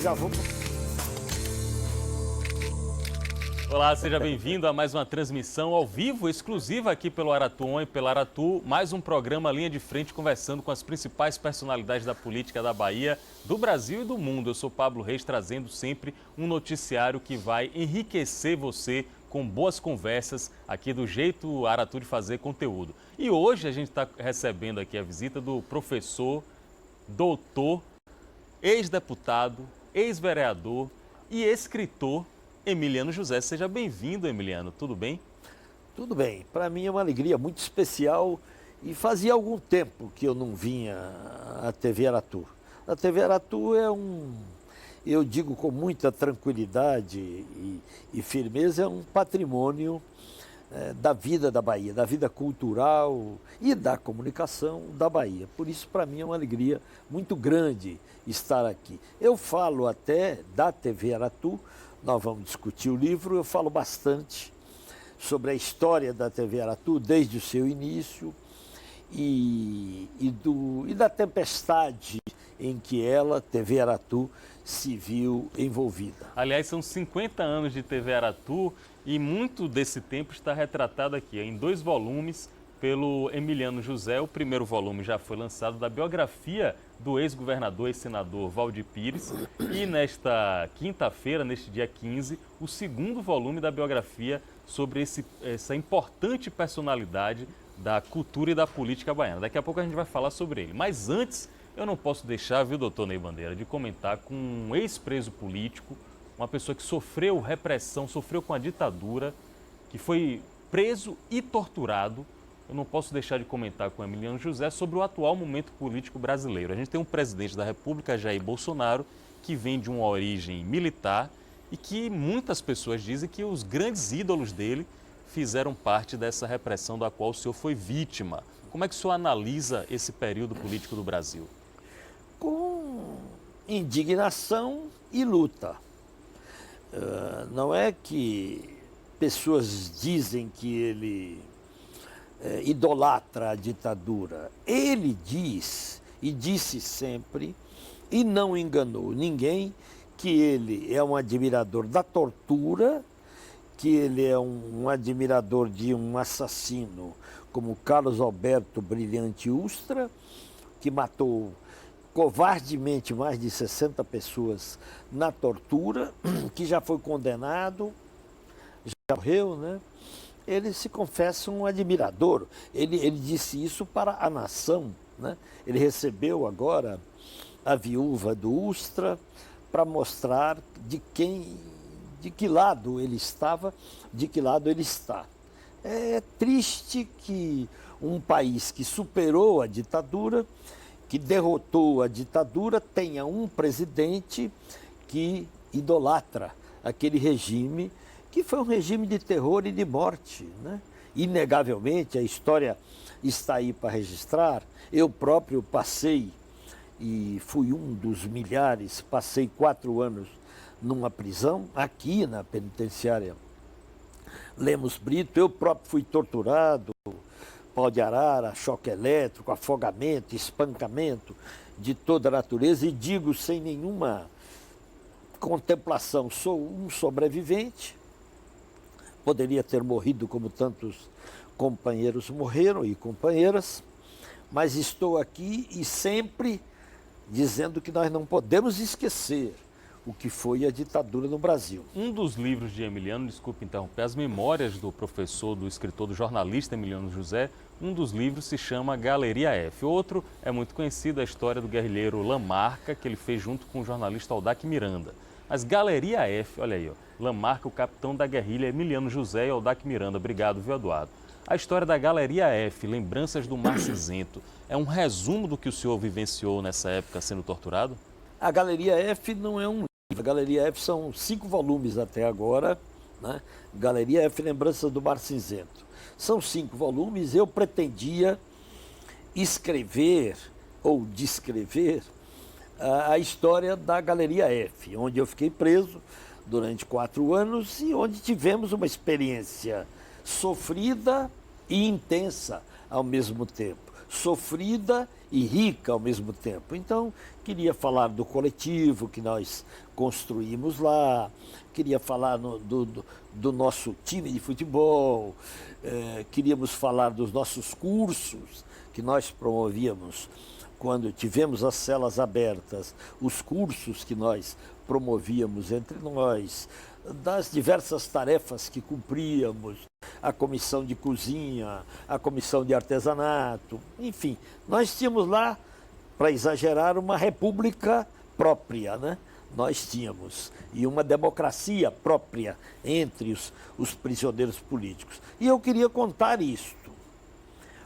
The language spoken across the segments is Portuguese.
já vou... Olá, seja bem-vindo a mais uma transmissão ao vivo, exclusiva aqui pelo Aratu On e pela Aratu, mais um programa Linha de Frente, conversando com as principais personalidades da política da Bahia, do Brasil e do mundo. Eu sou Pablo Reis, trazendo sempre um noticiário que vai enriquecer você com boas conversas aqui do jeito Aratu de fazer conteúdo. E hoje a gente está recebendo aqui a visita do professor, doutor, ex-deputado, ex-vereador e escritor Emiliano José. Seja bem-vindo, Emiliano. Tudo bem? Tudo bem. Para mim é uma alegria muito especial e fazia algum tempo que eu não vinha à TV Aratu. A TV Aratu eu digo com muita tranquilidade e firmeza, é um patrimônio da vida da Bahia, da vida cultural e da comunicação da Bahia. Por isso, para mim, é uma alegria muito grande estar aqui. Eu falo até da TV Aratu. Nós vamos discutir o livro, eu falo bastante sobre a história da TV Aratu, desde o seu início e da tempestade em que ela, TV Aratu, se viu envolvida. Aliás, são 50 anos de TV Aratu e muito desse tempo está retratado aqui, em 2 volumes, pelo Emiliano José. O primeiro volume já foi lançado, da biografia do ex-governador e senador Waldir Pires. E nesta quinta-feira, neste dia 15, o segundo volume da biografia sobre essa importante personalidade da cultura e da política baiana. Daqui a pouco a gente vai falar sobre ele. Mas antes, eu não posso deixar, viu, doutor Ney Bandeira, de comentar com um ex-preso político, uma pessoa que sofreu repressão, sofreu com a ditadura, que foi preso e torturado. Eu não posso deixar de comentar com o Emiliano José sobre o atual momento político brasileiro. A gente tem um presidente da República, Jair Bolsonaro, que vem de uma origem militar e que muitas pessoas dizem que os grandes ídolos dele fizeram parte dessa repressão da qual o senhor foi vítima. Como é que o senhor analisa esse período político do Brasil? Com indignação e luta. Não é que pessoas dizem que ele idolatra a ditadura. Ele diz, e disse sempre, e não enganou ninguém, que ele é um admirador da tortura, que ele é um admirador de um assassino como Carlos Alberto Brilhante Ustra, que matou covardemente mais de 60 pessoas na tortura, que já foi condenado, já morreu, né? Ele se confessa um admirador. Ele disse isso para a nação, né? Ele recebeu agora a viúva do Ustra para mostrar de que lado ele estava, de que lado ele está. É triste que um país que superou a ditadura, que derrotou a ditadura, tenha um presidente que idolatra aquele regime, que foi um regime de terror e de morte, né? Inegavelmente, a história está aí para registrar. Eu próprio passei, e fui um dos milhares, passei 4 anos numa prisão, aqui na penitenciária Lemos Brito. Eu próprio fui torturado, pau de arara, choque elétrico, afogamento, espancamento de toda a natureza, e digo sem nenhuma contemplação, sou um sobrevivente. Poderia ter morrido como tantos companheiros morreram e companheiras, mas estou aqui e sempre dizendo que nós não podemos esquecer o que foi a ditadura no Brasil. Um dos livros de Emiliano, desculpe interromper, as memórias do professor, do escritor, do jornalista Emiliano José, um dos livros se chama Galeria F. Outro é muito conhecido, a história do guerrilheiro Lamarca, que ele fez junto com o jornalista Aldac Miranda. Mas Galeria F, olha aí, ó, Lamarca, o capitão da guerrilha Emiliano José e Aldac Miranda. Obrigado, viu, Eduardo? A história da Galeria F, Lembranças do Mar Cinzento, é um resumo do que o senhor vivenciou nessa época sendo torturado? A Galeria F não é um livro. A Galeria F são 5 volumes até agora, né? Galeria F, Lembranças do Mar Cinzento. São 5 volumes. Eu pretendia escrever ou descrever a história da Galeria F, onde eu fiquei preso durante 4 anos e onde tivemos uma experiência sofrida e intensa ao mesmo tempo. sofrida e rica ao mesmo tempo. Então, queria falar do coletivo que nós construímos lá, queria falar do nosso time de futebol, queríamos falar dos nossos cursos que nós promovíamos quando tivemos as celas abertas, os cursos que nós promovíamos entre nós, das diversas tarefas que cumpríamos, a comissão de cozinha, a comissão de artesanato, enfim, nós tínhamos lá, para exagerar, uma república própria, né? Nós tínhamos, e uma democracia própria entre os prisioneiros políticos. E eu queria contar isto.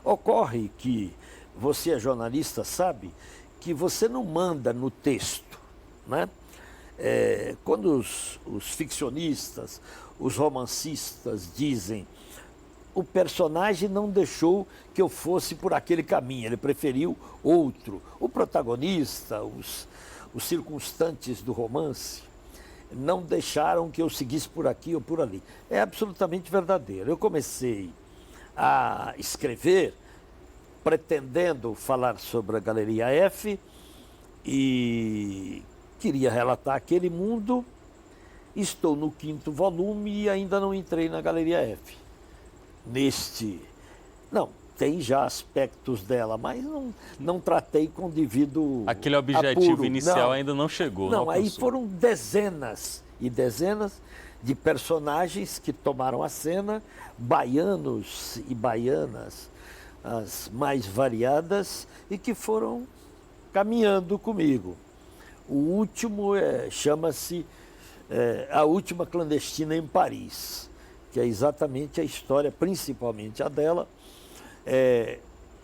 Ocorre que você é jornalista, sabe, que você não manda no texto, né? Quando os ficcionistas, os romancistas dizem o personagem não deixou que eu fosse por aquele caminho, ele preferiu outro. O protagonista, os circunstantes do romance, não deixaram que eu seguisse por aqui ou por ali. É absolutamente verdadeiro. Eu comecei a escrever pretendendo falar sobre a Galeria F e queria relatar aquele mundo. Estou no 5º volume e ainda não entrei na Galeria F. Não, tem já aspectos dela, mas não tratei com devido Aquele objetivo apuro. inicial Não, ainda não chegou. Não, aí alcançou. foram dezenas e dezenas de personagens que tomaram a cena, baianos e baianas, as mais variadas, e que foram caminhando comigo. O último chama-se A Última Clandestina em Paris, que é exatamente a história, principalmente a dela,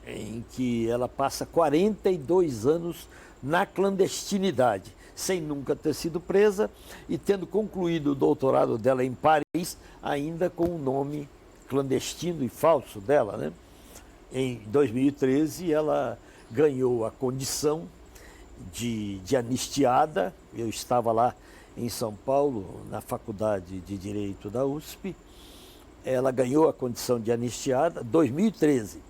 em que ela passa 42 anos na clandestinidade, sem nunca ter sido presa e tendo concluído o doutorado dela em Paris, ainda com o nome clandestino e falso dela, né? Em 2013, ela ganhou a condição de anistiada. Eu estava lá em São Paulo, na Faculdade de Direito da USP. Ela ganhou a condição de anistiada em 2013.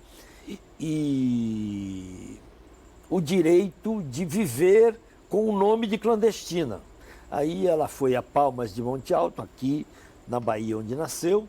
E o direito de viver com o nome de clandestina. Aí ela foi a Palmas de Monte Alto, aqui na Bahia, onde nasceu,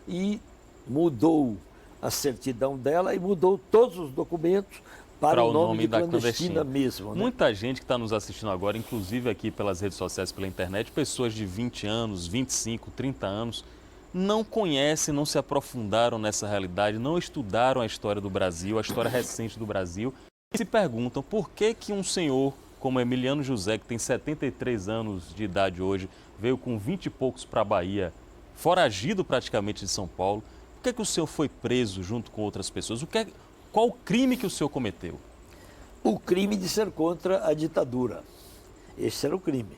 e mudou a certidão dela e mudou todos os documentos para o nome de clandestina mesmo. Né? Muita gente que está nos assistindo agora, inclusive aqui pelas redes sociais, pela internet, pessoas de 20 anos, 25, 30 anos, não conhecem, não se aprofundaram nessa realidade, não estudaram a história do Brasil, a história recente do Brasil, e se perguntam por que um senhor como Emiliano José, que tem 73 anos de idade hoje, veio com 20 e poucos para a Bahia, foragido praticamente de São Paulo. Por que o senhor foi preso junto com outras pessoas? Qual o crime que o senhor cometeu? O crime de ser contra a ditadura. Esse era o crime.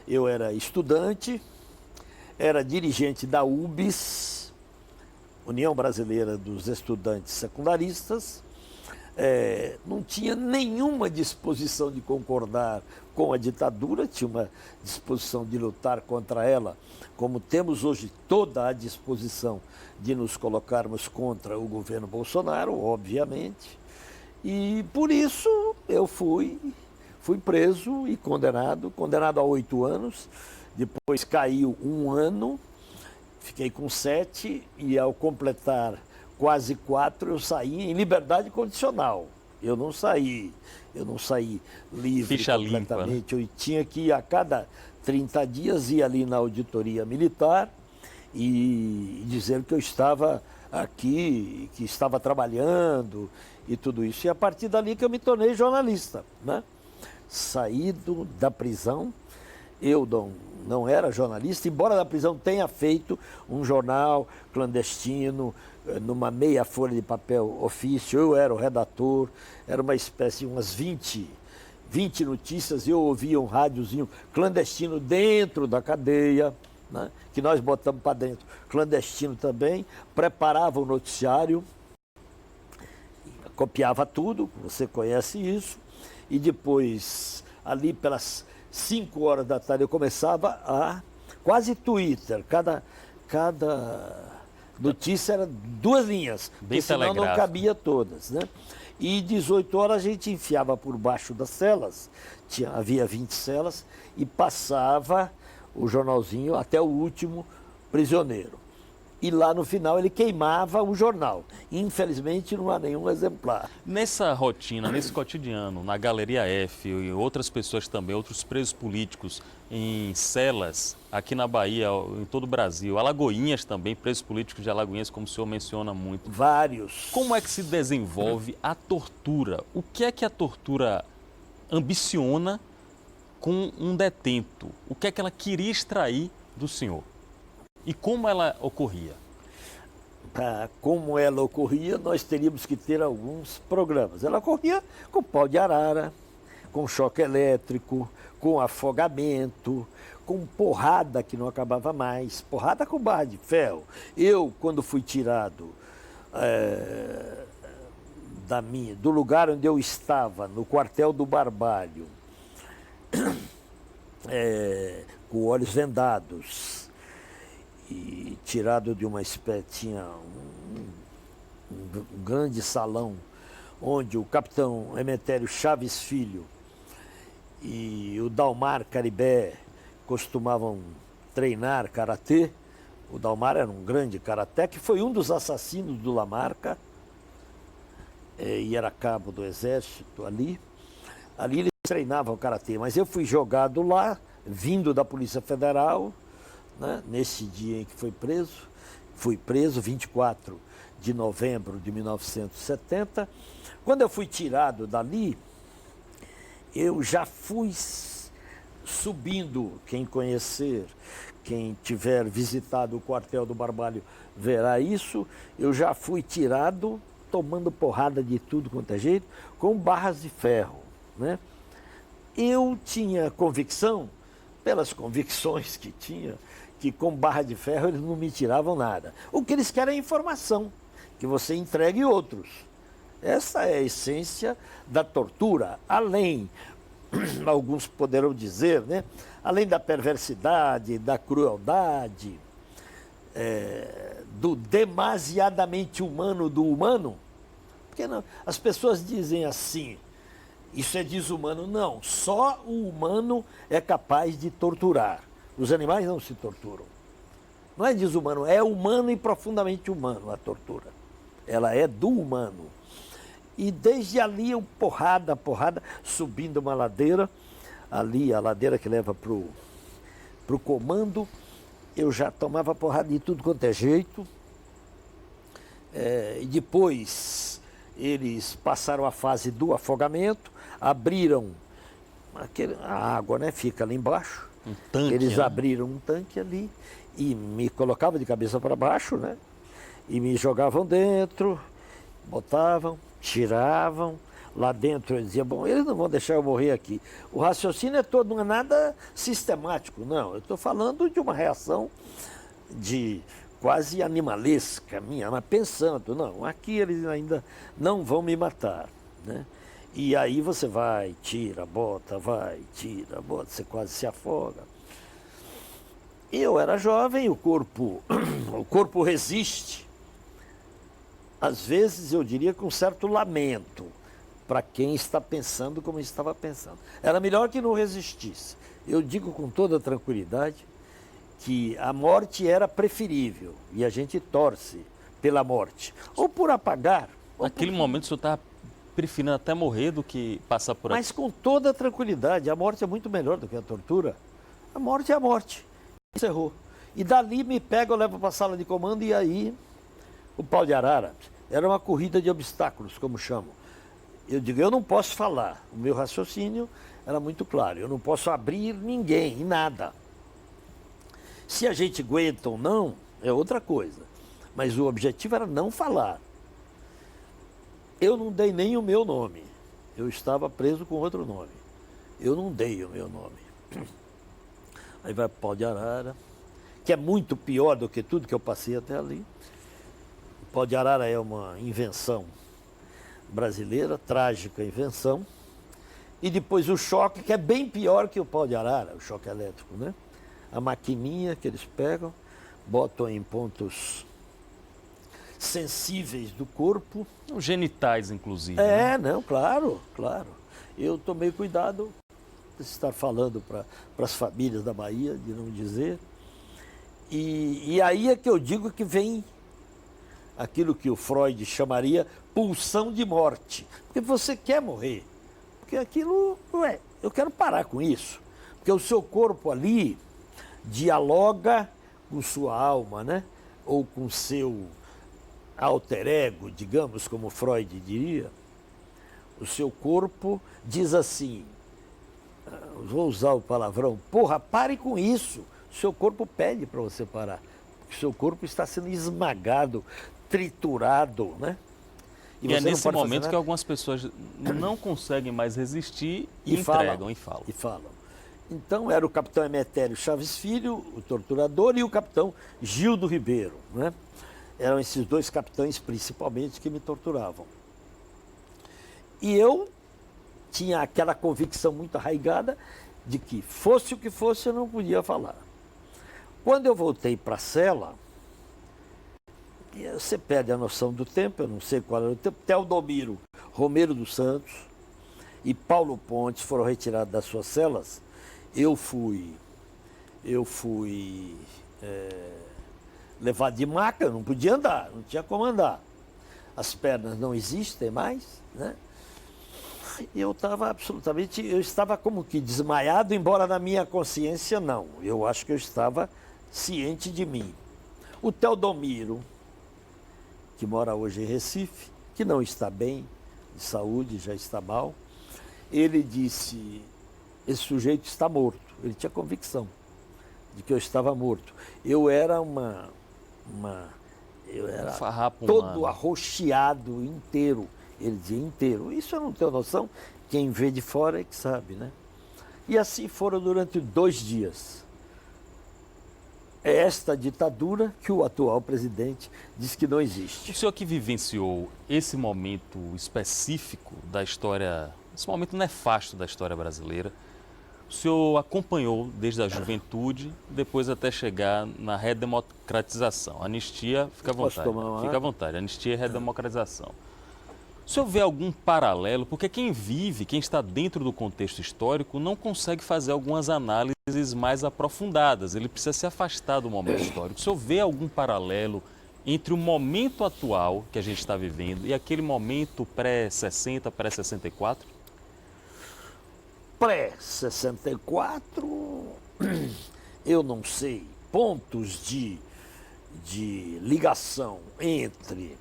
Eu era estudante, era dirigente da UBS, União Brasileira dos Estudantes Secundaristas, não tinha nenhuma disposição de concordar com a ditadura, tinha uma disposição de lutar contra ela, como temos hoje toda a disposição de nos colocarmos contra o governo Bolsonaro, obviamente. E por isso eu fui preso e condenado a 8 anos, depois caiu 1 ano, fiquei com 7 e ao completar quase 4 eu saí em liberdade condicional. Eu não saí livre Ficha completamente. limpa, né? Eu tinha que ir a cada 30 dias ir ali na auditoria militar e dizer que eu estava aqui, que estava trabalhando e tudo isso. E a partir dali que eu me tornei jornalista, né? Saído da prisão, eu não era jornalista, embora da prisão tenha feito um jornal clandestino, numa meia folha de papel ofício, eu era o redator, era uma espécie de umas 20 notícias, e eu ouvia um rádiozinho clandestino dentro da cadeia, né, que nós botamos para dentro, clandestino também, preparava o noticiário, copiava tudo, você conhece isso, e depois, ali pelas 5 horas da tarde, eu começava quase Twitter, cada notícia era 2 linhas, Bem porque senão não telegráfico. cabia todas, né? E 18 horas a gente enfiava por baixo das celas, havia 20 celas, e passava o jornalzinho até o último prisioneiro. E lá no final ele queimava o jornal. Infelizmente não há nenhum exemplar. Nessa rotina, nesse cotidiano, na Galeria F e outras pessoas também, outros presos políticos em celas aqui na Bahia, em todo o Brasil, Alagoinhas também, presos políticos de Alagoinhas, como o senhor menciona muito. Vários. Como é que se desenvolve a tortura? O que é que a tortura ambiciona com um detento? O que é que ela queria extrair do senhor? E como ela ocorria? Como ela ocorria, nós teríamos que ter alguns programas. Ela ocorria com pau de arara, com choque elétrico, com afogamento, com porrada que não acabava mais, porrada com barra de ferro. Eu, quando fui tirado do lugar onde eu estava, no quartel do Barbalho, com olhos vendados, e tirado de uma espécie, tinha um grande salão, onde o capitão Emetério Chaves Filho e o Dalmar Caribé costumavam treinar karatê. O Dalmar era um grande karaté, que foi um dos assassinos do Lamarca, e era cabo do exército ali. Ali eles treinavam karatê, mas eu fui jogado lá, vindo da Polícia Federal, né, nesse dia em que fui preso, 24 de novembro de 1970. Quando eu fui tirado dali, eu já fui subindo. Quem conhecer, quem tiver visitado o quartel do Barbalho verá isso. Eu já fui tirado tomando porrada de tudo quanto é jeito, com barras de ferro, né? Eu tinha convicção, pelas convicções que tinha, que com barra de ferro eles não me tiravam nada. O que eles querem é informação, que você entregue outros. Essa é a essência da tortura, além, alguns poderão dizer, né, além da perversidade, da crueldade, do demasiadamente humano do humano. Porque não, as pessoas dizem assim, isso é desumano. Não, só o humano é capaz de torturar. Os animais não se torturam. Não é desumano, é humano e profundamente humano a tortura. Ela é do humano. E desde ali eu porrada, subindo uma ladeira, ali a ladeira que leva para o comando, eu já tomava porrada de tudo quanto é jeito. E depois eles passaram a fase do afogamento, abriram a água, né, fica ali embaixo. Um tanque, eles né? abriram um tanque ali e me colocavam de cabeça para baixo, né? E me jogavam dentro, botavam, tiravam. Lá dentro eu dizia, bom, eles não vão deixar eu morrer aqui. O raciocínio é todo, não é nada sistemático, não. Eu estou falando de uma reação de quase animalesca minha, mas pensando, não, aqui eles ainda não vão me matar, né? E aí você vai, tira, bota, você quase se afoga. Eu era jovem, o corpo resiste. Às vezes eu diria com certo lamento, para quem está pensando como estava pensando. Era melhor que não resistisse. Eu digo com toda tranquilidade que a morte era preferível, e a gente torce pela morte. Ou por apagar. Naquele momento o senhor estava preferindo até morrer do que passar por aqui. Mas com toda tranquilidade, a morte é muito melhor do que a tortura. A morte é a morte. Encerrou. E dali me pega, eu levo para a sala de comando, e aí o pau de arara. Era uma corrida de obstáculos, como chamam. Eu digo, eu não posso falar. O meu raciocínio era muito claro. Eu não posso abrir ninguém, em nada. Se a gente aguenta ou não, é outra coisa. Mas o objetivo era não falar. Eu não dei nem o meu nome. Eu estava preso com outro nome. Eu não dei o meu nome. Aí vai o pau de arara, que é muito pior do que tudo que eu passei até ali. O pau de arara é uma invenção brasileira, trágica invenção. E depois o choque, que é bem pior que o pau de arara, o choque elétrico, né? A maquininha que eles pegam, botam em pontos sensíveis do corpo. Os genitais, inclusive. Né? Não, claro, claro. Eu tomei cuidado de estar falando para as famílias da Bahia, de não dizer. E aí é que eu digo que vem aquilo que o Freud chamaria pulsão de morte. Porque você quer morrer. Porque aquilo, eu quero parar com isso. Porque o seu corpo ali dialoga com sua alma, né? Ou com seu alter ego, digamos, como Freud diria. O seu corpo diz assim, vou usar o palavrão, porra, pare com isso. O seu corpo pede para você parar. Porque o seu corpo está sendo esmagado, triturado, né? E é nesse momento que algumas pessoas não conseguem mais resistir e entregam e falam. E falam. Então era o capitão Emetério Chaves Filho, o torturador, e o capitão Gildo Ribeiro, né? Eram esses dois capitães principalmente que me torturavam. E eu tinha aquela convicção muito arraigada de que fosse o que fosse eu não podia falar. Quando eu voltei para a cela, você perde a noção do tempo, eu não sei qual era o tempo, Teodomiro Romero dos Santos e Paulo Pontes foram retirados das suas celas. Eu fui levado de maca, eu não podia andar, não tinha como andar. As pernas não existem mais, né? E eu estava como que desmaiado, embora na minha consciência não. Eu acho que eu estava ciente de mim. O Teodomiro, que mora hoje em Recife, que não está bem de saúde, já está mal, ele disse, esse sujeito está morto. Ele tinha convicção de que eu estava morto. Eu era eu era todo arroxeado inteiro. Ele dizia inteiro. Isso eu não tenho noção. Quem vê de fora é que sabe, né? E assim foram durante 2 dias. É esta ditadura que o atual presidente diz que não existe. O senhor que vivenciou esse momento específico da história, esse momento nefasto da história brasileira, o senhor acompanhou desde a juventude, depois até chegar na redemocratização. Anistia, fica à vontade. Fica à vontade. Anistia e redemocratização. O senhor vê algum paralelo? Porque quem vive, quem está dentro do contexto histórico, não consegue fazer algumas análises mais aprofundadas. Ele precisa se afastar do momento histórico. O senhor vê algum paralelo entre o momento atual que a gente está vivendo e aquele momento pré-60, pré-64? Pré-64, eu não sei, pontos de ligação entre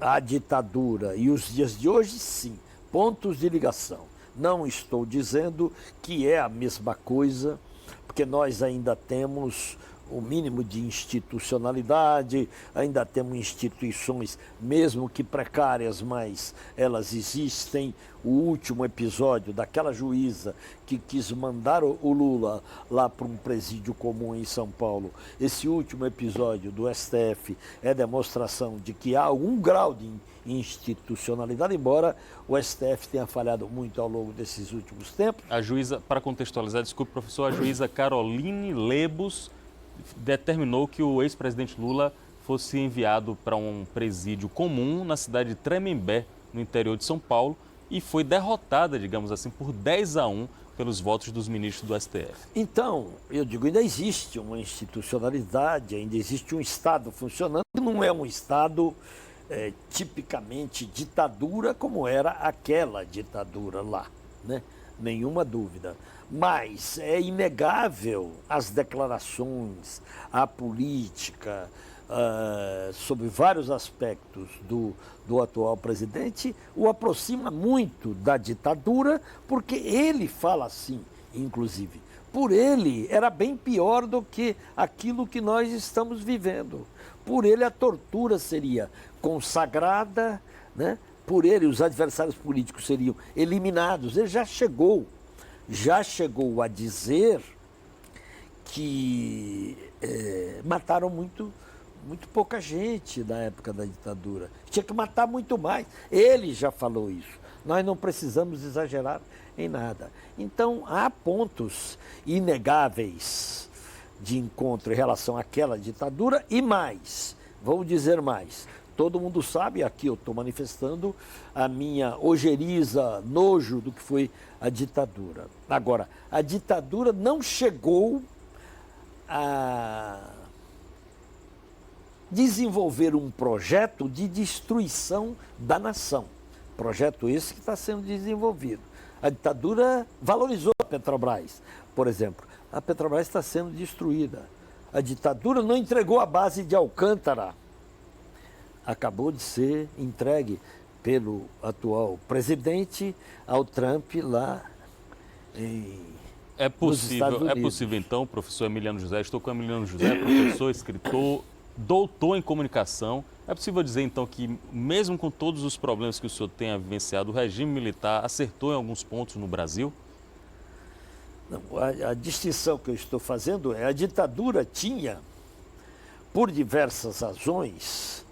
a ditadura e os dias de hoje, sim, pontos de ligação. Não estou dizendo que é a mesma coisa, porque nós ainda temos o mínimo de institucionalidade, ainda temos instituições, mesmo que precárias, mas elas existem. O último episódio daquela juíza que quis mandar o Lula lá para um presídio comum em São Paulo, esse último episódio do STF é demonstração de que há algum grau de institucionalidade, embora o STF tenha falhado muito ao longo desses últimos tempos. A juíza, para contextualizar, desculpe, professor, a juíza Caroline Lebos determinou que o ex-presidente Lula fosse enviado para um presídio comum na cidade de Tremembé, no interior de São Paulo, e foi derrotada, digamos assim, por 10-1 pelos votos dos ministros do STF. Então, eu digo, ainda existe uma institucionalidade, ainda existe um Estado funcionando, não é um Estado tipicamente ditadura como era aquela ditadura lá, né? Nenhuma dúvida. Mas é inegável as declarações, a política, sobre vários aspectos do atual presidente, o aproxima muito da ditadura, porque ele fala assim, inclusive. Por ele, era bem pior do que aquilo que nós estamos vivendo. Por ele, a tortura seria consagrada, né? Por ele, os adversários políticos seriam eliminados. Ele já chegou a dizer que mataram muito pouca gente na época da ditadura. Tinha que matar muito mais. Ele já falou isso. Nós não precisamos exagerar em nada. Então, há pontos inegáveis de encontro em relação àquela ditadura e mais, vou dizer mais, Todo mundo sabe, aqui eu estou manifestando a minha ojeriza, nojo do que foi a ditadura. Agora, a ditadura não chegou a desenvolver um projeto de destruição da nação. Projeto esse que está sendo desenvolvido. A ditadura valorizou a Petrobras, por exemplo. A Petrobras está sendo destruída. A ditadura não entregou a base de Alcântara. Acabou de ser entregue pelo atual presidente ao Trump lá nos Estados Unidos. É possível então, professor Emiliano José, estou com o Emiliano José, professor, escritor, doutor em comunicação. É possível dizer então que, mesmo com todos os problemas que o senhor tenha vivenciado, o regime militar acertou em alguns pontos no Brasil? Não, a distinção que eu estou fazendo é a ditadura tinha, por diversas razões,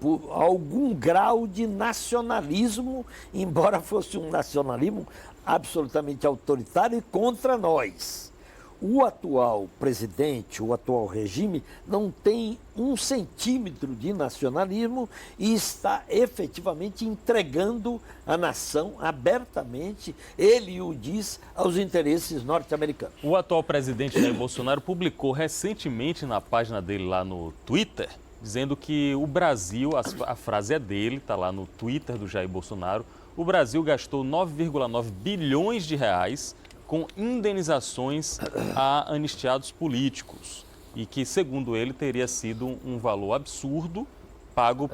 por algum grau de nacionalismo, embora fosse um nacionalismo absolutamente autoritário e contra nós. O atual presidente, o atual regime, não tem 1 centímetro de nacionalismo e está efetivamente entregando a nação abertamente, ele o diz, aos interesses norte-americanos. O atual presidente Jair Bolsonaro publicou recentemente na página dele lá no Twitter, dizendo que o Brasil, a frase é dele, está lá no Twitter do Jair Bolsonaro, o Brasil gastou 9,9 bilhões de reais com indenizações a anistiados políticos e que, segundo ele, teria sido um valor absurdo pago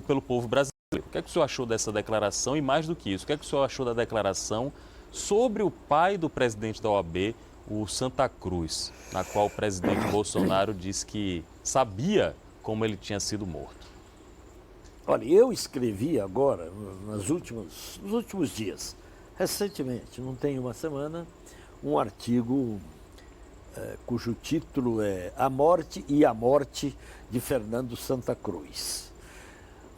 pelo povo brasileiro. O que é que o senhor achou dessa declaração e, mais do que isso, o que é que o senhor achou da declaração sobre o pai do presidente da OAB, o Santa Cruz, na qual o presidente Bolsonaro disse que sabia como ele tinha sido morto? Olha, eu escrevi agora, nos últimos dias, recentemente, não tem uma semana, um artigo cujo título é A Morte e a Morte de Fernando Santa Cruz.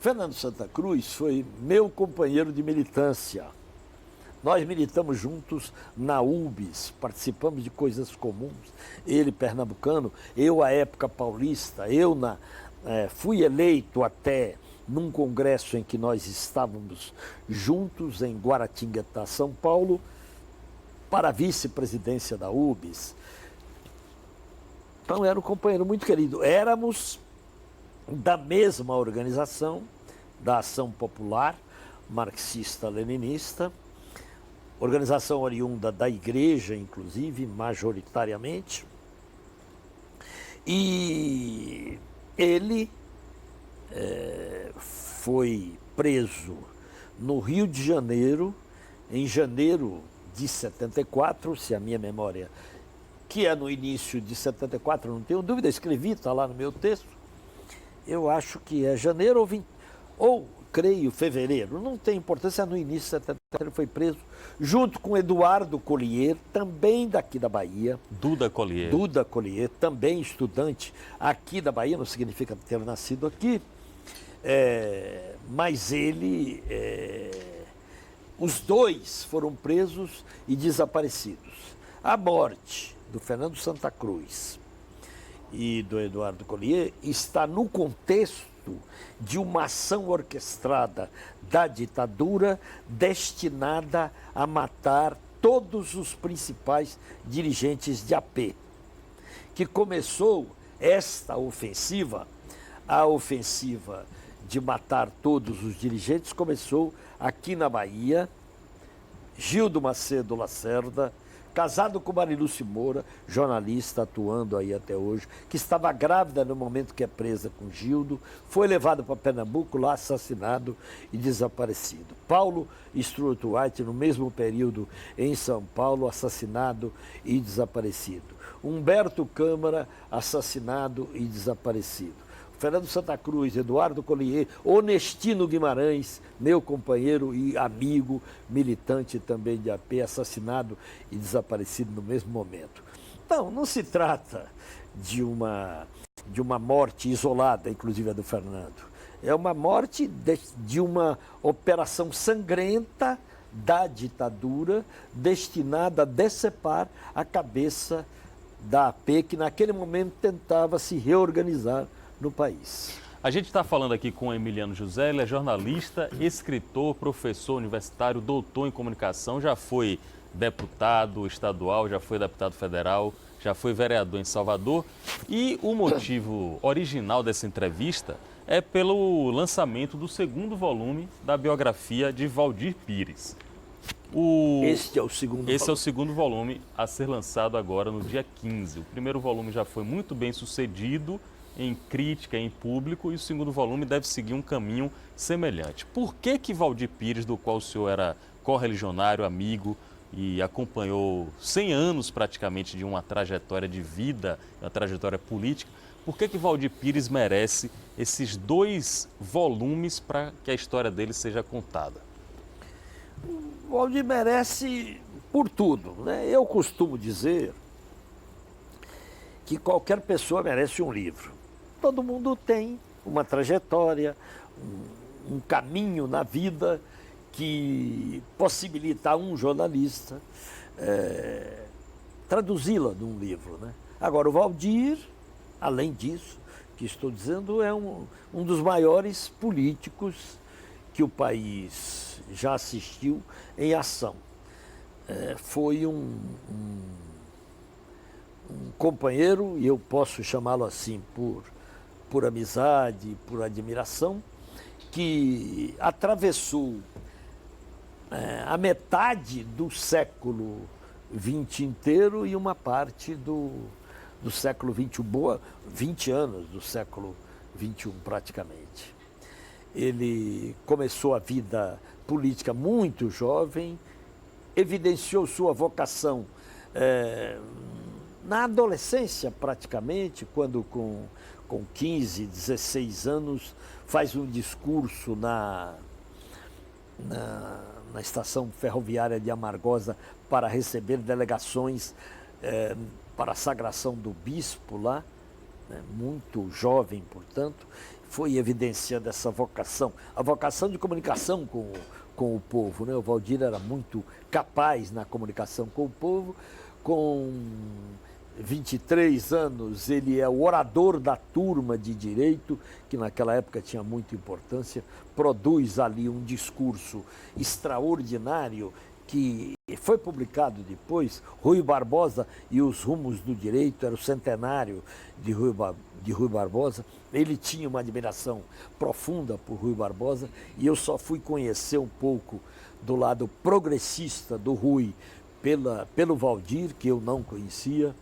Fernando Santa Cruz foi meu companheiro de militância. Nós militamos juntos na UBS, participamos de coisas comuns. Ele pernambucano, eu à época paulista, fui eleito até num congresso em que nós estávamos juntos em Guaratinguetá, São Paulo, para a vice-presidência da UBS. Então era um companheiro muito querido. Éramos da mesma organização, da Ação Popular, marxista-leninista, organização oriunda da igreja, inclusive, majoritariamente. E ele foi preso no Rio de Janeiro, em janeiro de 74, se a minha memória, que é no início de 74, não tenho dúvida, escrevi, está lá no meu texto, eu acho que é janeiro ou creio fevereiro, não tem importância, no início de 74 ele foi preso, junto com Eduardo Collier, também daqui da Bahia. Duda Collier, também estudante aqui da Bahia, não significa ter nascido aqui, mas os dois foram presos e desaparecidos. A morte do Fernando Santa Cruz e do Eduardo Collier está no contexto de uma ação orquestrada da ditadura destinada a matar todos os principais dirigentes de AP, que começou esta ofensiva, a ofensiva de matar todos os dirigentes, começou aqui na Bahia. Gildo Macedo Lacerda, casado com Marilúcia Moura, jornalista atuando aí até hoje, que estava grávida no momento que é presa com Gildo, foi levado para Pernambuco, lá assassinado e desaparecido. Paulo Stuart White, no mesmo período em São Paulo, assassinado e desaparecido. Humberto Câmara, assassinado e desaparecido. Fernando Santa Cruz, Eduardo Collier, Onestino Guimarães, meu companheiro e amigo, militante também de AP, assassinado e desaparecido no mesmo momento. Então, não se trata de uma morte isolada, inclusive a do Fernando. É uma morte de uma operação sangrenta da ditadura destinada a decepar a cabeça da AP, que naquele momento tentava se reorganizar no país. A gente está falando aqui com o Emiliano José, ele é jornalista, escritor, professor universitário, doutor em comunicação, já foi deputado estadual, já foi deputado federal, já foi vereador em Salvador. E o motivo original dessa entrevista é pelo lançamento do segundo volume da biografia de Waldir Pires. Este é o segundo volume. Esse é o segundo volume a ser lançado agora no dia 15. O primeiro volume já foi muito bem sucedido em crítica, em público, e o segundo volume deve seguir um caminho semelhante. Por que Waldir Pires, do qual o senhor era correligionário, amigo e acompanhou 100 anos praticamente de uma trajetória de vida, uma trajetória política, por que Waldir Pires merece esses 2 volumes para que a história dele seja contada? O Waldir merece por tudo, né? Eu costumo dizer que qualquer pessoa merece um livro. Todo mundo tem uma trajetória, um caminho na vida que possibilita a um jornalista traduzi-la num livro, né? Agora, o Waldir, além disso, que estou dizendo, é um dos maiores políticos que o país já assistiu em ação. Foi um companheiro, e eu posso chamá-lo assim por amizade, por admiração, que atravessou a metade do século XX inteiro e uma parte do século XXI, 20 anos do século XXI praticamente. Ele começou a vida política muito jovem, evidenciou sua vocação na adolescência praticamente, quando com 15, 16 anos faz um discurso na estação ferroviária de Amargosa para receber delegações para a sagração do bispo lá, né, muito jovem, portanto, foi evidenciando essa vocação, a vocação de comunicação com o povo, né? O Waldir era muito capaz na comunicação com o povo. Com 23 anos, ele é o orador da turma de direito, que naquela época tinha muita importância, produz ali um discurso extraordinário que foi publicado depois, Rui Barbosa e os Rumos do Direito, era o centenário de Rui Barbosa. Ele tinha uma admiração profunda por Rui Barbosa e eu só fui conhecer um pouco do lado progressista do Rui pelo Waldir, que eu não conhecia.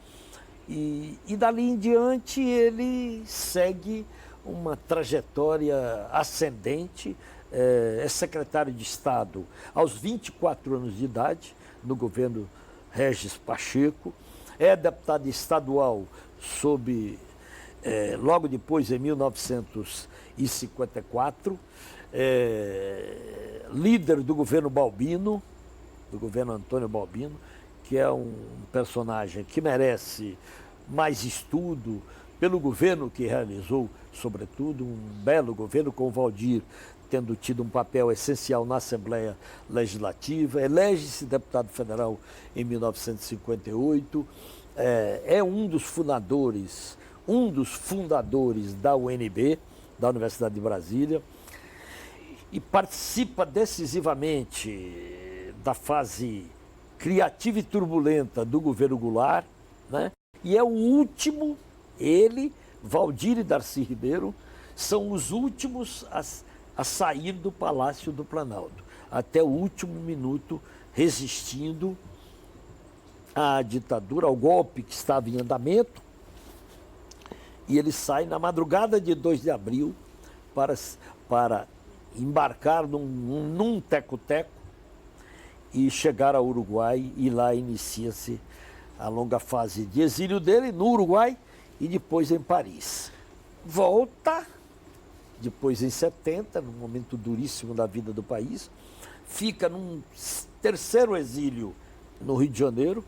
E dali em diante ele segue uma trajetória ascendente, é secretário de Estado aos 24 anos de idade, no governo Régis Pacheco, é deputado estadual logo depois, em 1954, líder do governo Balbino, do governo Antônio Balbino, que é um personagem que merece mais estudo pelo governo que realizou, sobretudo, um belo governo com o Waldir tendo tido um papel essencial na Assembleia Legislativa, elege-se deputado federal em 1958, é um dos fundadores da UNB, da Universidade de Brasília, e participa decisivamente da fase criativa e turbulenta do governo Goulart, né? E é o último, ele, Waldir e Darcy Ribeiro, são os últimos a sair do Palácio do Planalto, até o último minuto resistindo à ditadura, ao golpe que estava em andamento, e ele sai na madrugada de 2 de abril para embarcar num teco-teco e chegar ao Uruguai, e lá inicia-se a longa fase de exílio dele no Uruguai e depois em Paris. Volta, depois em 70, num momento duríssimo da vida do país, fica num terceiro exílio no Rio de Janeiro,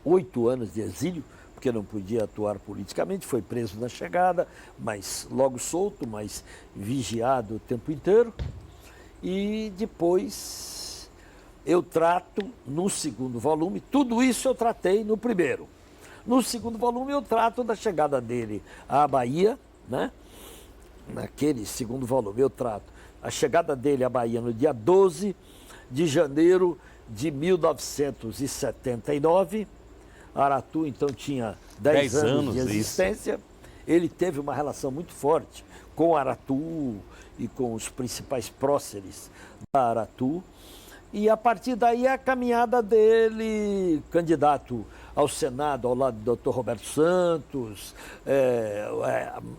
8 anos de exílio, porque não podia atuar politicamente, foi preso na chegada, mas logo solto, mas vigiado o tempo inteiro. E depois eu trato no segundo volume, tudo isso eu tratei no primeiro. No segundo volume eu trato da chegada dele à Bahia, né? naquele segundo volume, eu trato a chegada dele à Bahia no dia 12 de janeiro de 1979. Aratu, então, tinha 10 anos de existência. Isso. Ele teve uma relação muito forte com Aratu e com os principais próceres da Aratu. E, a partir daí, a caminhada dele, candidato ao Senado, ao lado do Dr. Roberto Santos,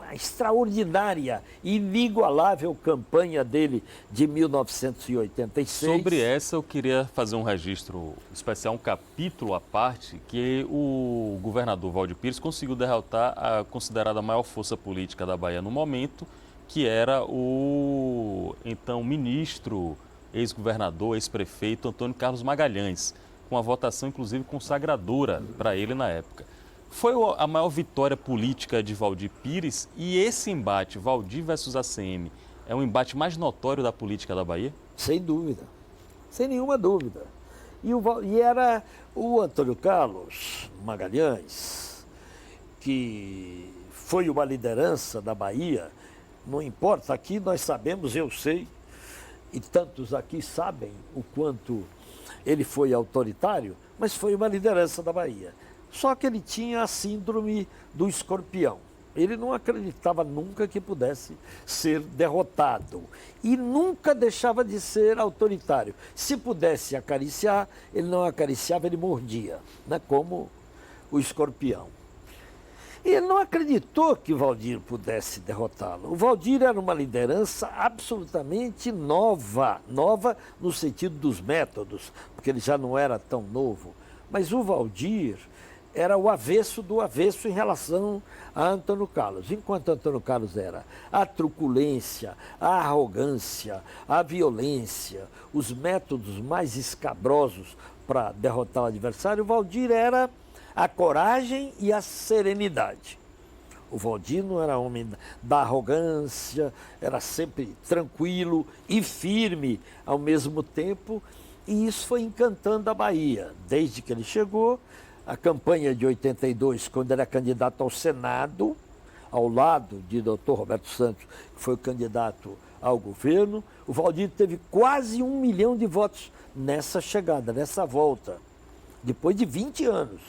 a extraordinária, inigualável campanha dele de 1986. Sobre essa, eu queria fazer um registro especial, um capítulo à parte, que o governador Valdir Pires conseguiu derrotar a considerada maior força política da Bahia no momento, que era o, então, ministro, ex-governador, ex-prefeito Antônio Carlos Magalhães, com a votação, inclusive, consagradora para ele na época. Foi a maior vitória política de Valdir Pires, e esse embate, Valdir versus ACM, é um embate mais notório da política da Bahia? Sem dúvida, sem nenhuma dúvida. E era o Antônio Carlos Magalhães, que foi uma liderança da Bahia, não importa, aqui nós sabemos, eu sei, e tantos aqui sabem o quanto ele foi autoritário, mas foi uma liderança da Bahia. Só que ele tinha a síndrome do escorpião. Ele não acreditava nunca que pudesse ser derrotado. E nunca deixava de ser autoritário. Se pudesse acariciar, ele não acariciava, ele mordia, né? Como o escorpião. E ele não acreditou que o Valdir pudesse derrotá-lo. O Valdir era uma liderança absolutamente nova, nova no sentido dos métodos, porque ele já não era tão novo. Mas o Valdir era o avesso do avesso em relação a Antônio Carlos. Enquanto Antônio Carlos era a truculência, a arrogância, a violência, os métodos mais escabrosos para derrotar o adversário, o Valdir era a coragem e a serenidade. O Valdir não era homem da arrogância, era sempre tranquilo e firme ao mesmo tempo, e isso foi encantando a Bahia. Desde que ele chegou, a campanha de 82, quando ele era candidato ao Senado, ao lado de Dr. Roberto Santos, que foi o candidato ao governo, o Valdir teve quase 1 milhão de votos nessa chegada, nessa volta, depois de 20 anos.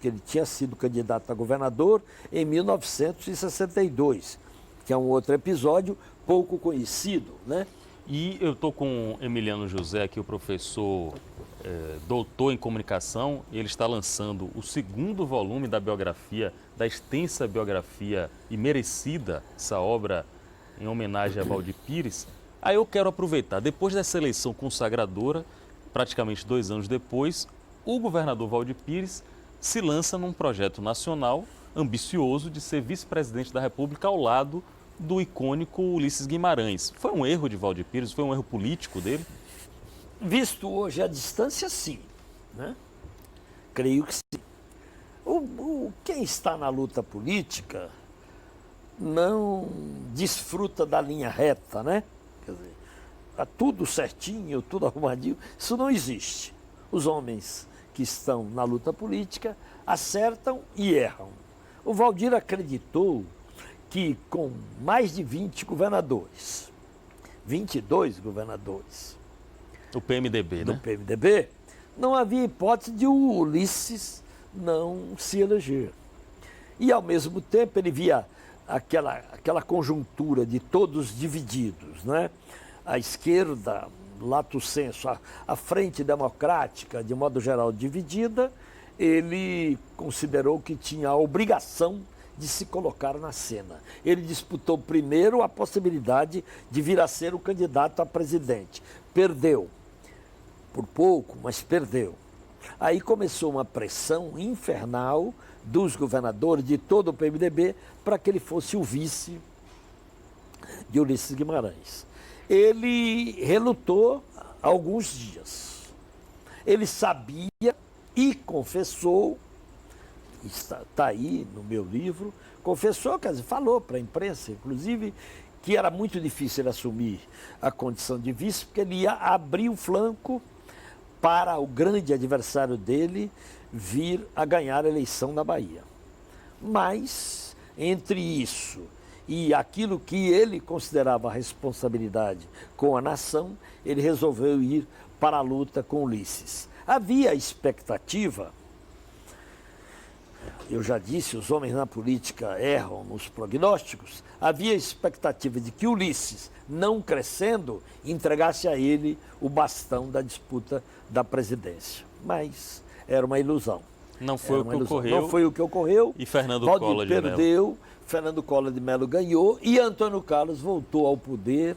Que ele tinha sido candidato a governador em 1962, que é um outro episódio pouco conhecido, né? E eu estou com Emiliano José aqui, o professor doutor em comunicação. Ele está lançando o segundo volume da biografia, da extensa biografia e merecida, essa obra em homenagem a Valdir Pires. Aí eu quero aproveitar, depois dessa eleição consagradora, praticamente 2 anos depois, o governador Valdir Pires se lança num projeto nacional ambicioso de ser vice-presidente da República ao lado do icônico Ulisses Guimarães. Foi um erro de Valdir Pires? Foi um erro político dele? Visto hoje a distância, sim, né? Creio que sim. Quem está na luta política não desfruta da linha reta, né? Quer dizer, tá tudo certinho, tudo arrumadinho, isso não existe. Os homens que estão na luta política acertam e erram. O Valdir acreditou que com mais de 20 governadores, 22 governadores do PMDB, do PMDB, não havia hipótese de o Ulisses não se eleger. E, ao mesmo tempo, ele via aquela conjuntura de todos divididos, né? A esquerda, lato sensu, a frente democrática, de modo geral, dividida, ele considerou que tinha a obrigação de se colocar na cena. Ele disputou primeiro a possibilidade de vir a ser o candidato a presidente. Perdeu. Por pouco, mas perdeu. Aí começou uma pressão infernal dos governadores de todo o PMDB para que ele fosse o vice de Ulisses Guimarães. Ele relutou alguns dias. Ele sabia e confessou, está aí no meu livro, confessou, quer dizer, falou para a imprensa, inclusive, que era muito difícil ele assumir a condição de vice, porque ele ia abrir o flanco para o grande adversário dele vir a ganhar a eleição na Bahia. Mas, entre isso e aquilo que ele considerava responsabilidade com a nação, ele resolveu ir para a luta com Ulisses. Havia a expectativa, eu já disse, os homens na política erram nos prognósticos, havia a expectativa de que Ulisses, não crescendo, entregasse a ele o bastão da disputa da presidência. Mas era uma ilusão. Não foi o que ocorreu. Não foi o que ocorreu. E Fernando Valdir Collor de Mello perdeu, Fernando Collor de Mello ganhou e Antônio Carlos voltou ao poder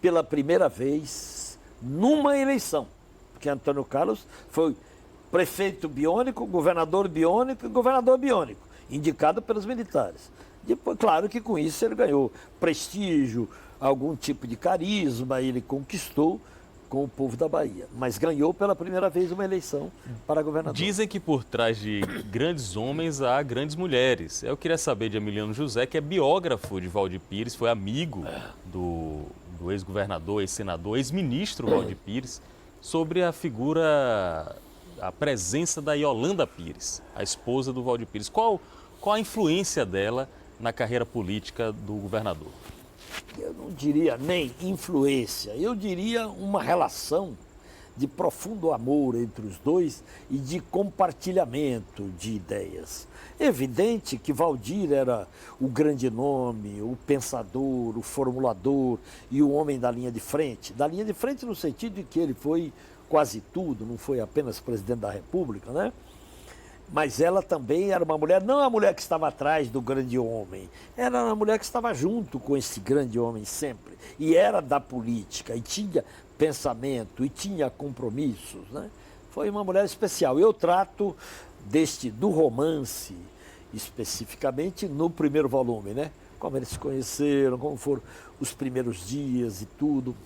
pela primeira vez numa eleição. Porque Antônio Carlos foi prefeito biônico, governador biônico e governador biônico, indicado pelos militares. Depois, claro que com isso ele ganhou prestígio, algum tipo de carisma, ele conquistou com o povo da Bahia, mas ganhou pela primeira vez uma eleição para governador. Dizem que por trás de grandes homens há grandes mulheres. Eu queria saber de Emiliano José, que é biógrafo de Valdir Pires, foi amigo do ex-governador, ex-senador, ex-ministro Valdir Pires, sobre a figura, a presença da Yolanda Pires, a esposa do Valdir Pires. Qual a influência dela na carreira política do governador? Eu não diria nem influência, eu diria uma relação de profundo amor entre os dois e de compartilhamento de ideias. Evidente que Valdir era o grande nome, o pensador, o formulador e o homem da linha de frente. Da linha de frente no sentido de que ele foi quase tudo, não foi apenas presidente da República, né? Mas ela também era uma mulher, não a mulher que estava atrás do grande homem, era uma mulher que estava junto com esse grande homem sempre. E era da política, e tinha pensamento, e tinha compromissos, né? Foi uma mulher especial. Eu trato do romance, especificamente no primeiro volume, né? Como eles se conheceram, como foram os primeiros dias e tudo.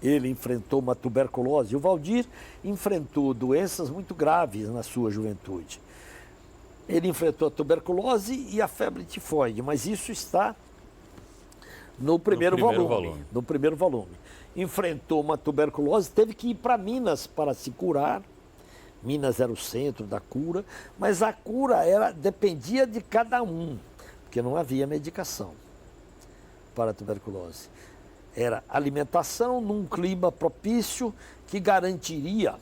Ele enfrentou uma tuberculose. O Valdir enfrentou doenças muito graves na sua juventude. Ele enfrentou a tuberculose e a febre tifoide, mas isso está no primeiro volume. No primeiro volume. Enfrentou uma tuberculose, teve que ir para Minas para se curar. Minas era o centro da cura, mas a cura dependia de cada um, porque não havia medicação para a tuberculose. Era alimentação num clima propício que garantiria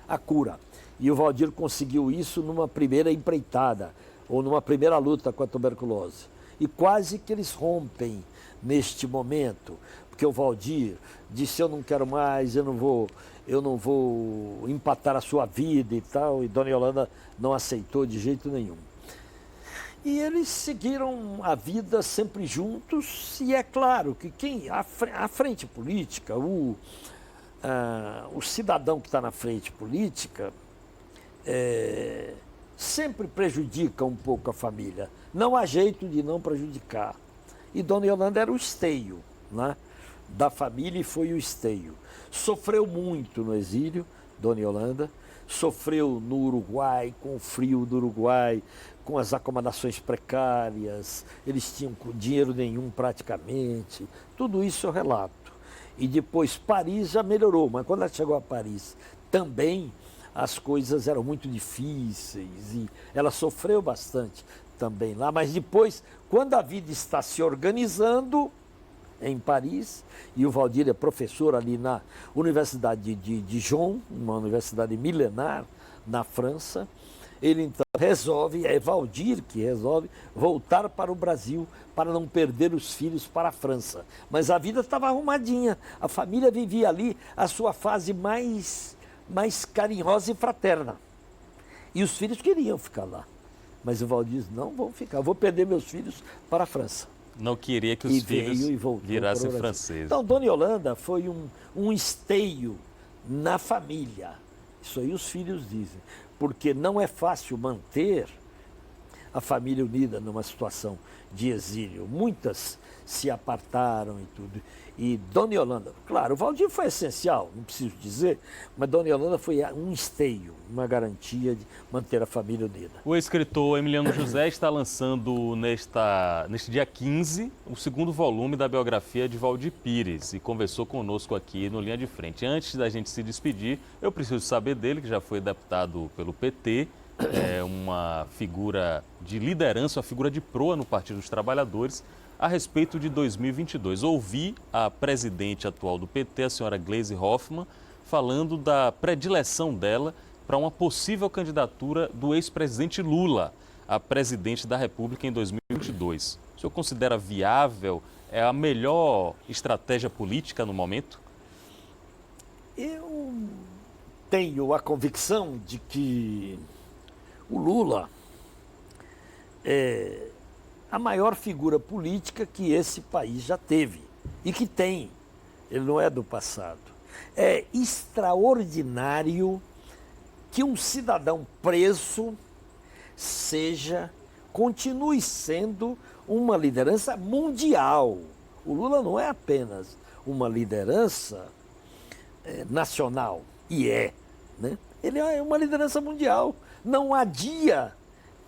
a cura. E o Valdir conseguiu isso numa primeira empreitada, ou numa primeira luta com a tuberculose. E quase que eles rompem neste momento, porque o Valdir disse: eu não quero mais, eu não vou empatar a sua vida e tal, e Dona Yolanda não aceitou de jeito nenhum. E eles seguiram a vida sempre juntos, e é claro que a frente política, o cidadão que está na frente política, sempre prejudica um pouco a família. Não há jeito de não prejudicar. E Dona Yolanda era o esteio, né, da família, e foi o esteio. Sofreu muito no exílio, Dona Yolanda, sofreu no Uruguai, com o frio do Uruguai, com as acomodações precárias, eles tinham dinheiro nenhum praticamente, tudo isso eu relato. E depois Paris já melhorou, mas quando ela chegou a Paris também as coisas eram muito difíceis e ela sofreu bastante também lá, mas depois, quando a vida está se organizando em Paris, e o Valdir é professor ali na Universidade de Dijon, uma universidade milenar na França, ele então resolve, é Valdir que resolve voltar para o Brasil para não perder os filhos para a França. Mas a vida estava arrumadinha, a família vivia ali a sua fase mais carinhosa e fraterna. E os filhos queriam ficar lá. Mas o Valdir disse: não vão ficar, vou perder meus filhos para a França. Não queria que os filhos virassem franceses. Então, Dona Yolanda foi um esteio na família. Isso aí os filhos dizem. Porque não é fácil manter a família unida numa situação de exílio. Muitas se apartaram e tudo. E Dona Yolanda, claro, o Valdir foi essencial, não preciso dizer, mas Dona Yolanda foi um esteio, uma garantia de manter a família unida. O escritor Emiliano José está lançando neste dia 15 o segundo volume da biografia de Valdir Pires e conversou conosco aqui no Linha de Frente. Antes da gente se despedir, eu preciso saber dele, que já foi deputado pelo PT, uma figura de liderança, uma figura de proa no Partido dos Trabalhadores, a respeito de 2022. Ouvi a presidente atual do PT, a senhora Gleisi Hoffmann, falando da predileção dela para uma possível candidatura do ex-presidente Lula a presidente da República em 2022. O senhor considera viável? É a melhor estratégia política no momento? Eu tenho a convicção de que o Lula é a maior figura política que esse país já teve e que tem. Ele não é do passado. É extraordinário que um cidadão preso continue sendo uma liderança mundial. O Lula não é apenas uma liderança nacional, né? Ele é uma liderança mundial. Não há dia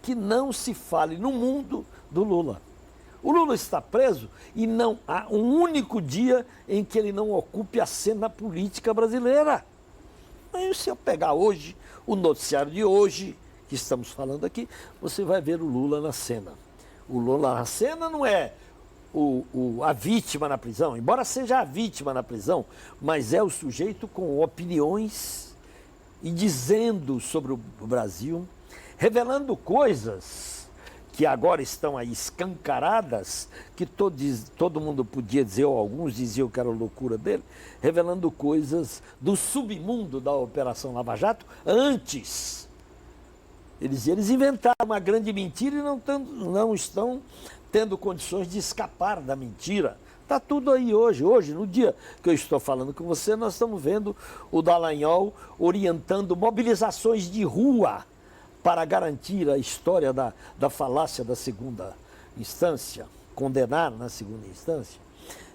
que não se fale no mundo do Lula. O Lula está preso e não há um único dia em que ele não ocupe a cena política brasileira. Aí, se eu pegar hoje, o noticiário de hoje, que estamos falando aqui, você vai ver o Lula na cena. O Lula na cena não é a vítima na prisão, embora seja a vítima na prisão, mas é o sujeito com opiniões e dizendo sobre o Brasil, revelando coisas que agora estão aí escancaradas, que todo mundo podia dizer, ou alguns diziam que era loucura dele, revelando coisas do submundo da Operação Lava Jato antes. Eles inventaram uma grande mentira e não estão tendo condições de escapar da mentira. Está tudo aí hoje. Hoje, no dia que eu estou falando com você, nós estamos vendo o Dallagnol orientando mobilizações de rua para garantir a história da falácia da segunda instância, condenar na segunda instância.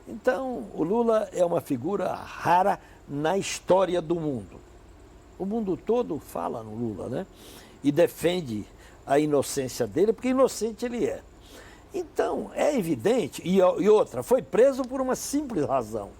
Então, o Lula é uma figura rara na história do mundo. O mundo todo fala no Lula, né? E defende a inocência dele, porque inocente ele é. Então, é evidente, e outra, foi preso por uma simples razão.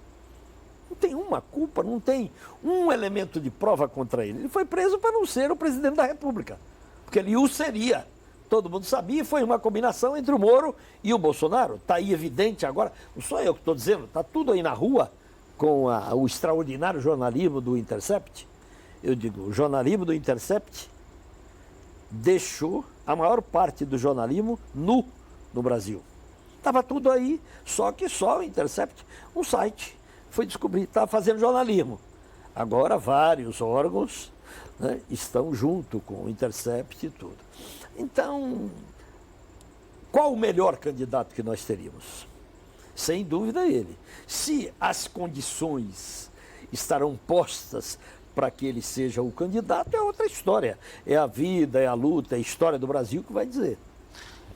Não tem uma culpa, não tem um elemento de prova contra ele. Ele foi preso para não ser o presidente da República, porque ele o seria. Todo mundo sabia, foi uma combinação entre o Moro e o Bolsonaro. Está aí evidente agora, não sou eu que estou dizendo, está tudo aí na rua com o extraordinário jornalismo do Intercept. Eu digo, o jornalismo do Intercept deixou a maior parte do jornalismo nu no Brasil. Estava tudo aí, só o Intercept, um site, foi descobrir, estava fazendo jornalismo. Agora vários órgãos, né, estão junto com o Intercept e tudo. Então, qual o melhor candidato que nós teríamos? Sem dúvida ele. Se as condições estarão postas para que ele seja o candidato, é outra história. É a vida, é a luta, é a história do Brasil que vai dizer.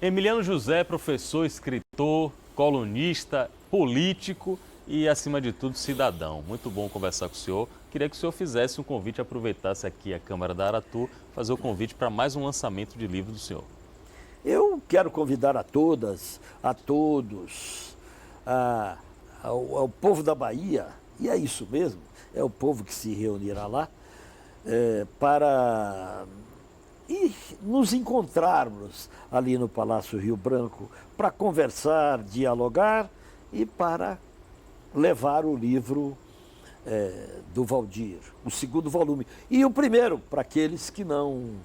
Emiliano José, professor, escritor, colunista, político e, acima de tudo, cidadão. Muito bom conversar com o senhor. Queria que o senhor fizesse um convite, aproveitasse aqui a Câmara da Aratu, fazer o convite para mais um lançamento de livro do senhor. Eu quero convidar a todas, a todos, ao povo da Bahia, e é isso mesmo, é o povo que se reunirá lá, para nos encontrarmos ali no Palácio Rio Branco para conversar, dialogar e para levar o livro do Valdir, o segundo volume. E o primeiro, para aqueles que não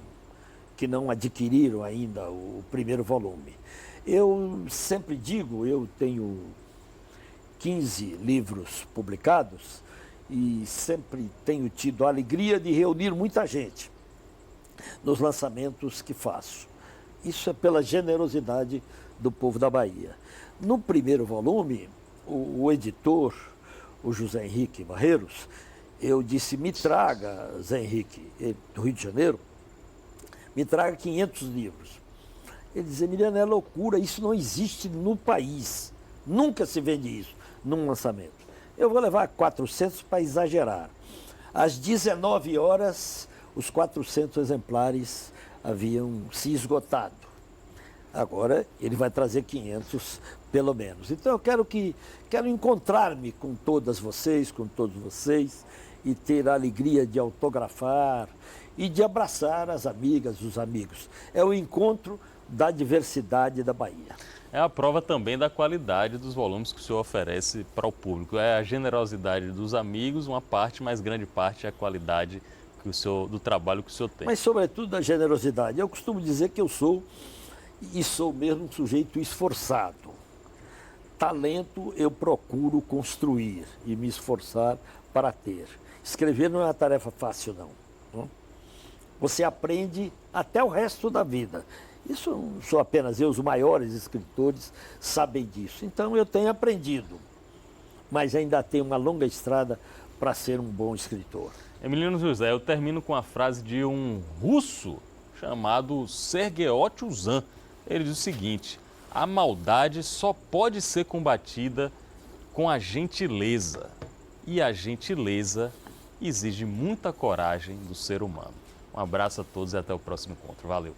adquiriram ainda o primeiro volume. Eu sempre digo, eu tenho 15 livros publicados e sempre tenho tido a alegria de reunir muita gente nos lançamentos que faço. Isso é pela generosidade do povo da Bahia. No primeiro volume, o editor, o José Henrique Barreiros, eu disse, me traga, Zé Henrique, do Rio de Janeiro, me traga 500 livros. Ele dizia, Emiliano, é loucura, isso não existe no país. Nunca se vende isso num lançamento. Eu vou levar 400 para exagerar. Às 19 horas, os 400 exemplares haviam se esgotado. Agora ele vai trazer 500 pelo menos. Então eu quero encontrar-me com todas vocês, com todos vocês, e ter a alegria de autografar e de abraçar as amigas, os amigos. É o encontro da diversidade da Bahia. É a prova também da qualidade dos volumes que o senhor oferece para o público. É a generosidade dos amigos, uma parte, mas grande parte é a qualidade que o senhor, do trabalho que o senhor tem. Mas, sobretudo, a generosidade. Eu costumo dizer que eu sou, e sou mesmo, um sujeito esforçado. Talento eu procuro construir e me esforçar para ter. Escrever não é uma tarefa fácil, não. Você aprende até o resto da vida. Isso não sou apenas eu, os maiores escritores sabem disso. Então eu tenho aprendido, mas ainda tenho uma longa estrada para ser um bom escritor. Emiliano José, eu termino com a frase de um russo chamado Sergei Tuzan. Ele diz o seguinte: a maldade só pode ser combatida com a gentileza. E a gentileza exige muita coragem do ser humano. Um abraço a todos e até o próximo encontro. Valeu!